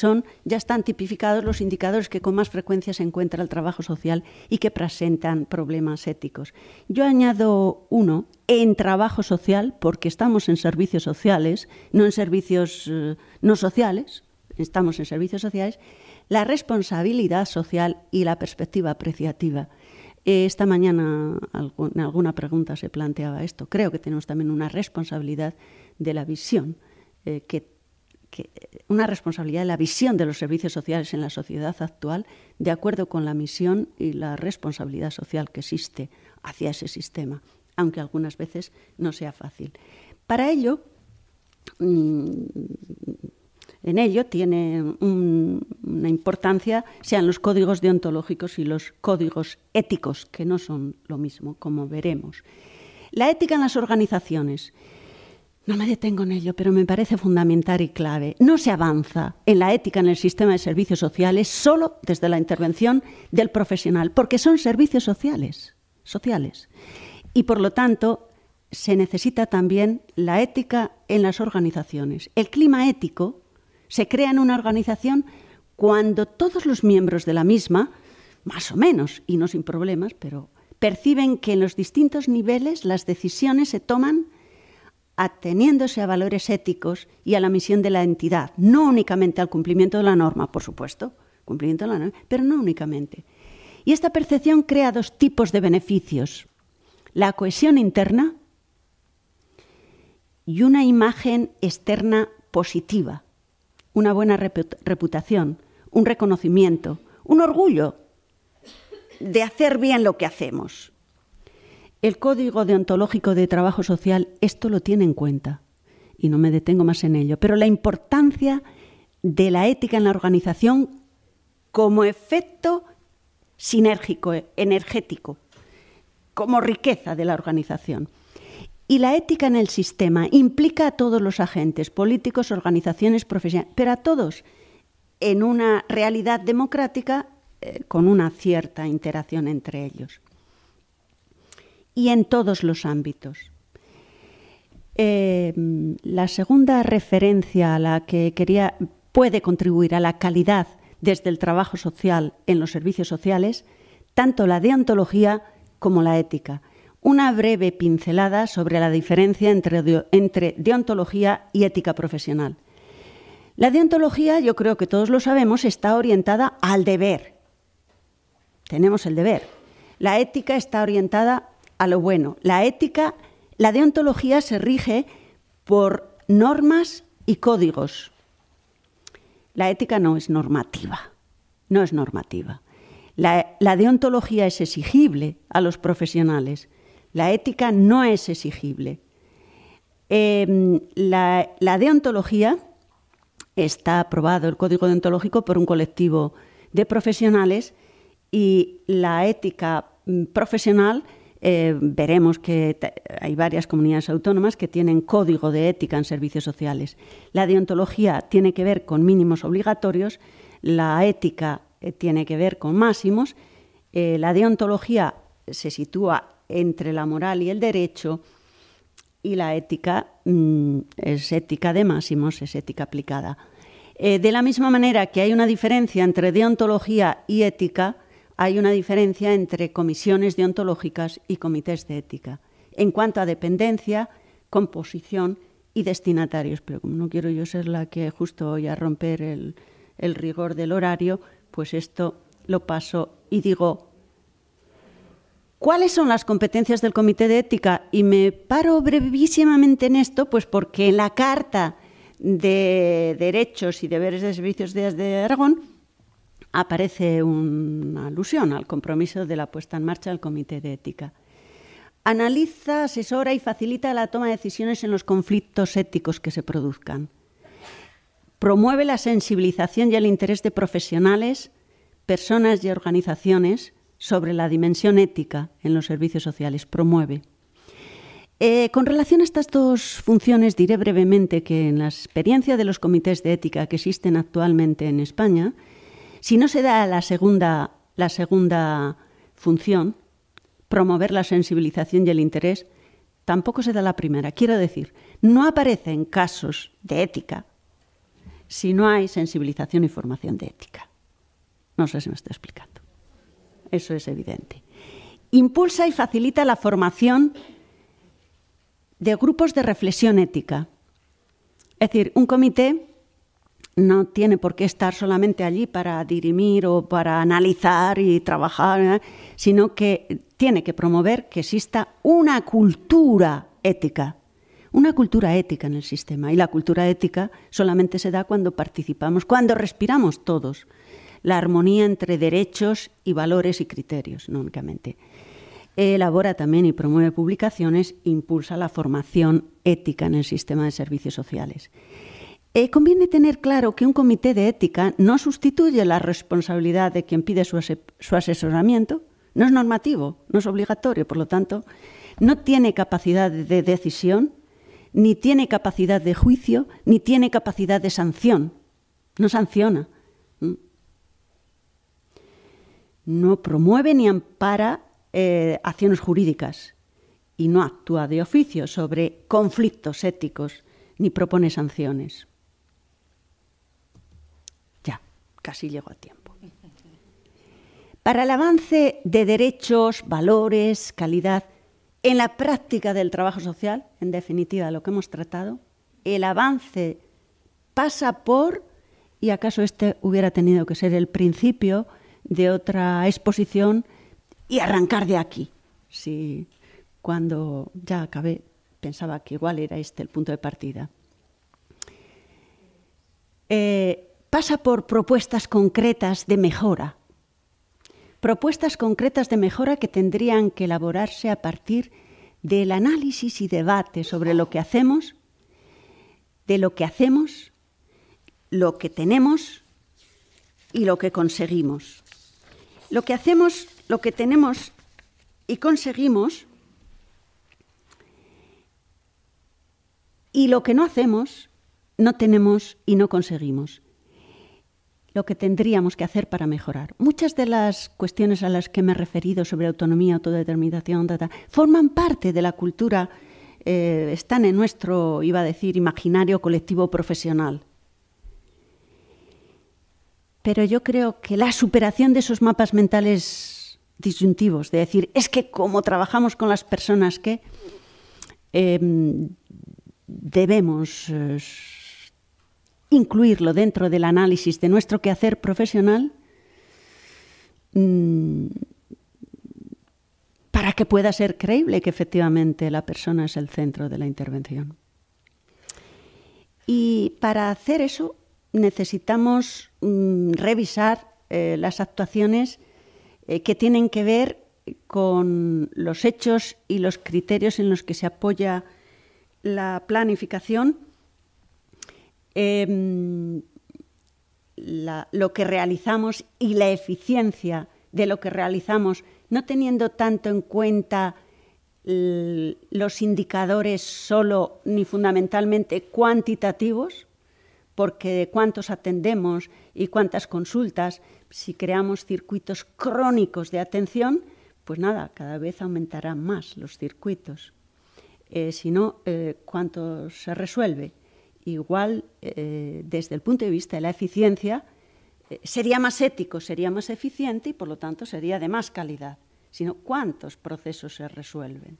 B: ya están tipificados los indicadores que con más frecuencia se encuentra el trabajo social y que presentan problemas éticos. Yo añado uno: en trabajo social, porque estamos en servicios sociales, no en servicios no sociales, estamos en servicios sociales, la responsabilidad social y la perspectiva apreciativa. Esta mañana en alguna pregunta se planteaba esto. Creo que tenemos también una responsabilidad de la visión, una responsabilidad de la visión de los servicios sociales en la sociedad actual, de acuerdo con la misión y la responsabilidad social que existe hacia ese sistema, aunque algunas veces no sea fácil. Para ello, en ello tiene una importancia, sean los códigos deontológicos y los códigos éticos, que no son lo mismo, como veremos. La ética en las organizaciones. No me detengo en ello, pero me parece fundamental y clave. No se avanza en la ética en el sistema de servicios sociales solo desde la intervención del profesional, porque son servicios sociales. Y, por lo tanto, se necesita también la ética en las organizaciones. El clima ético se crea en una organización cuando todos los miembros de la misma, más o menos, y no sin problemas, pero perciben que en los distintos niveles las decisiones se toman ateniéndose a valores éticos y a la misión de la entidad, no únicamente al cumplimiento de la norma, por supuesto, cumplimiento de la norma, pero no únicamente. Y esta percepción crea dos tipos de beneficios: la cohesión interna y una imagen externa positiva. Una buena reputación, un reconocimiento, un orgullo de hacer bien lo que hacemos. El Código Deontológico de Trabajo Social esto lo tiene en cuenta, y no me detengo más en ello, pero la importancia de la ética en la organización como efecto sinérgico, energético, como riqueza de la organización. Y la ética en el sistema implica a todos los agentes, políticos, organizaciones, profesionales, pero a todos en una realidad democrática con una cierta interacción entre ellos. Y en todos los ámbitos. La segunda referencia a la que puede contribuir a la calidad desde el trabajo social en los servicios sociales, tanto la deontología como la ética. Una breve pincelada sobre la diferencia entre deontología y ética profesional. La deontología, yo creo que todos lo sabemos, está orientada al deber. Tenemos el deber. La ética está orientada a lo bueno. La deontología se rige por normas y códigos. La ética no es normativa. No es normativa. La deontología es exigible a los profesionales. La ética no es exigible. La deontología está aprobado, el código deontológico, por un colectivo de profesionales, y la ética profesional, veremos que hay varias comunidades autónomas que tienen código de ética en servicios sociales. La deontología tiene que ver con mínimos obligatorios, la ética tiene que ver con máximos. La deontología se sitúa entre la moral y el derecho, y la ética es ética de máximos, es ética aplicada. De la misma manera que hay una diferencia entre deontología y ética, hay una diferencia entre comisiones deontológicas y comités de ética, en cuanto a dependencia, composición y destinatarios. Pero como no quiero yo ser la que justo voy a romper el rigor del horario, pues esto lo paso y digo, ¿cuáles son las competencias del Comité de Ética? Y me paro brevísimamente en esto, pues porque en la Carta de Derechos y Deberes de Servicios de Aragón aparece una alusión al compromiso de la puesta en marcha del Comité de Ética. Analiza, asesora y facilita la toma de decisiones en los conflictos éticos que se produzcan. Promueve la sensibilización y el interés de profesionales, personas y organizaciones sobre la dimensión ética en los servicios sociales. Promueve. Con relación a estas dos funciones, diré brevemente que en la experiencia de los comités de ética que existen actualmente en España, si no se da la segunda función, promover la sensibilización y el interés, tampoco se da la primera. Quiero decir, no aparecen casos de ética si no hay sensibilización y formación de ética. No sé si me estoy explicando. Eso es evidente. Impulsa y facilita la formación de grupos de reflexión ética. Es decir, un comité no tiene por qué estar solamente allí para dirimir o para analizar y trabajar, sino que tiene que promover que exista una cultura ética en el sistema. Y la cultura ética solamente se da cuando participamos, cuando respiramos todos la armonía entre derechos y valores y criterios, no únicamente. Elabora también y promueve publicaciones, impulsa la formación ética en el sistema de servicios sociales. Conviene tener claro que un comité de ética no sustituye la responsabilidad de quien pide su asesoramiento, no es normativo, no es obligatorio, por lo tanto, no tiene capacidad de decisión, ni tiene capacidad de juicio, ni tiene capacidad de sanción. No sanciona. No promueve ni ampara acciones jurídicas y no actúa de oficio sobre conflictos éticos ni propone sanciones. Ya, casi llego a tiempo. Para el avance de derechos, valores, calidad, en la práctica del trabajo social, en definitiva lo que hemos tratado, el avance pasa por, y acaso este hubiera tenido que ser el principio de otra exposición, y arrancar de aquí. Sí, cuando ya acabé pensaba que igual era este el punto de partida. Pasa por propuestas concretas de mejora. Propuestas concretas de mejora que tendrían que elaborarse a partir del análisis y debate sobre lo que hacemos, de lo que hacemos, lo que tenemos y lo que conseguimos. Lo que hacemos, lo que tenemos y conseguimos, y lo que no hacemos, no tenemos y no conseguimos. Lo que tendríamos que hacer para mejorar. Muchas de las cuestiones a las que me he referido sobre autonomía, autodeterminación, forman parte de la cultura, están en nuestro, iba a decir, imaginario colectivo profesional. Pero yo creo que la superación de esos mapas mentales disyuntivos, de decir, es que como trabajamos con las personas que debemos incluirlo dentro del análisis de nuestro quehacer profesional para que pueda ser creíble que efectivamente la persona es el centro de la intervención. Y para hacer eso necesitamos revisar las actuaciones que tienen que ver con los hechos y los criterios en los que se apoya la planificación, lo que realizamos y la eficiencia de lo que realizamos, no teniendo tanto en cuenta los indicadores solo ni fundamentalmente cuantitativos, porque cuántos atendemos y cuántas consultas, si creamos circuitos crónicos de atención, pues nada, cada vez aumentarán más los circuitos. Si no, ¿cuánto se resuelve? Igual, desde el punto de vista de la eficiencia, sería más ético, sería más eficiente y, por lo tanto, sería de más calidad. Sino, ¿cuántos procesos se resuelven?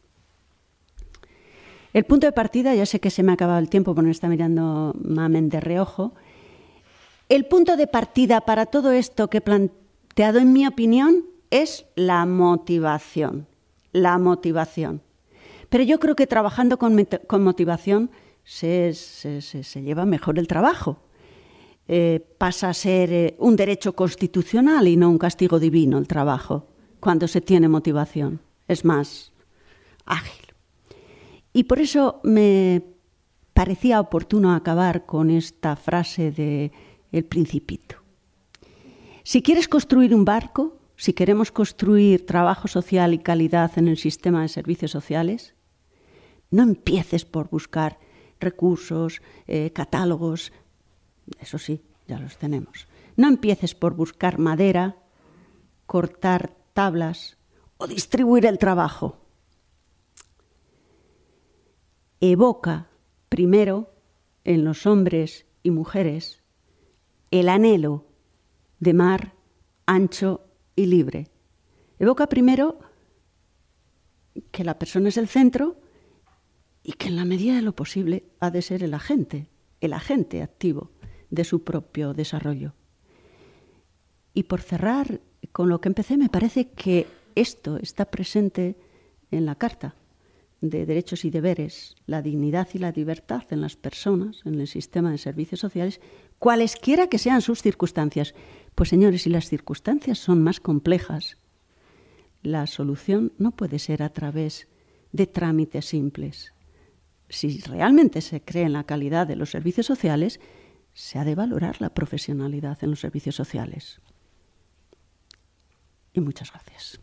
B: El punto de partida, ya sé que se me ha acabado el tiempo porque me está mirando Mamen de reojo. El punto de partida para todo esto que he planteado, en mi opinión, es la motivación. La motivación. Pero yo creo que trabajando con motivación se lleva mejor el trabajo. Pasa a ser un derecho constitucional y no un castigo divino el trabajo, cuando se tiene motivación. Es más ágil. Y por eso me parecía oportuno acabar con esta frase de El Principito. Si quieres construir un barco, si queremos construir trabajo social y calidad en el sistema de servicios sociales, no empieces por buscar recursos, catálogos, eso sí, ya los tenemos. No empieces por buscar madera, cortar tablas o distribuir el trabajo. Evoca primero en los hombres y mujeres el anhelo de mar ancho y libre. Evoca primero que la persona es el centro y que en la medida de lo posible ha de ser el agente activo de su propio desarrollo. Y por cerrar con lo que empecé, me parece que esto está presente en la Carta de Derechos y Deberes, la dignidad y la libertad en las personas, en el sistema de servicios sociales, cualesquiera que sean sus circunstancias. Pues señores, si las circunstancias son más complejas, la solución no puede ser a través de trámites simples. Si realmente se cree en la calidad de los servicios sociales, se ha de valorar la profesionalidad en los servicios sociales. Y muchas gracias.